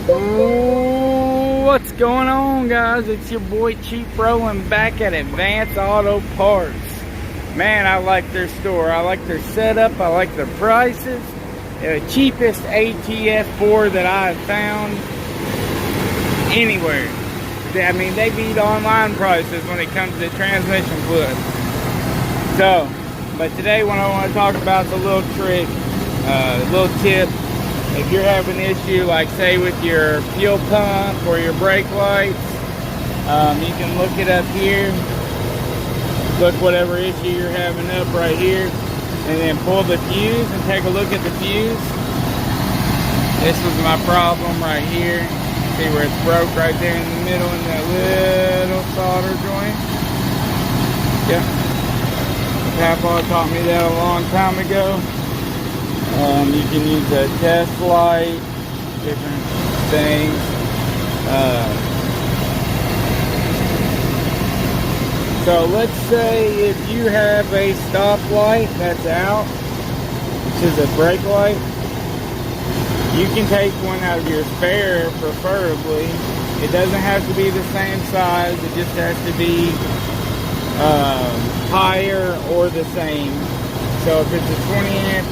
What's going on, guys? It's your boy Cheap Rolling back at Advance Auto Parts. Man, I like their store. I like their setup. I like their prices. The cheapest ATF4 that I've found anywhere. I mean, they beat online prices when it comes to transmission fluid. So, but today what I want to talk about is a little trick, a little tip. If you're having an issue, like say with your fuel pump or your brake lights, you can look it up here. Look whatever issue you're having up right here, and then pull the fuse and take a look at the fuse. This was my problem right here. See where it's broke right there in the middle in that little solder joint. Yep. Papa taught me that a long time ago. You can use a test light, different things. So let's say if you have a stoplight that's out, which is a brake light, you can take one out of your spare, preferably. It doesn't have to be the same size, it just has to be higher or the same. So if it's a 20 amp,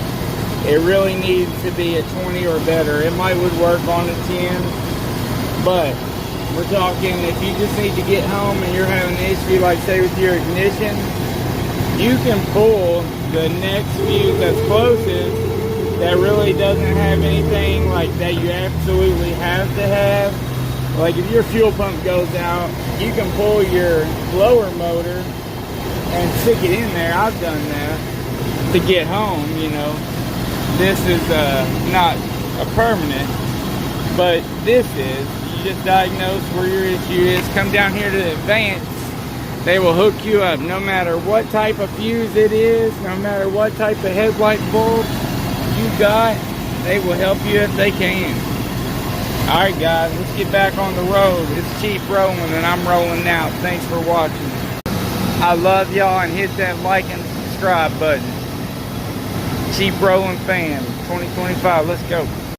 it really needs to be a 20 or better. It might would work on a 10, but we're talking if you just need to get home and you're having an issue, like say with your ignition, you can pull the next fuse that's closest that really doesn't have anything like that you absolutely have to have. Like if your fuel pump goes out, you can pull your blower motor and stick it in there. I've done that to get home, you know. This is not a permanent, but this is. You just diagnose where your issue is. Come down here to Advance. They will hook you up no matter what type of fuse it is, no matter what type of headlight bulb you got. They will help you if they can. Alright guys, let's get back on the road. It's Cheap Rolling and I'm rolling out. Thanks for watching. I love y'all, and hit that like and subscribe button. Cheap Rolling fam, 2025, let's go.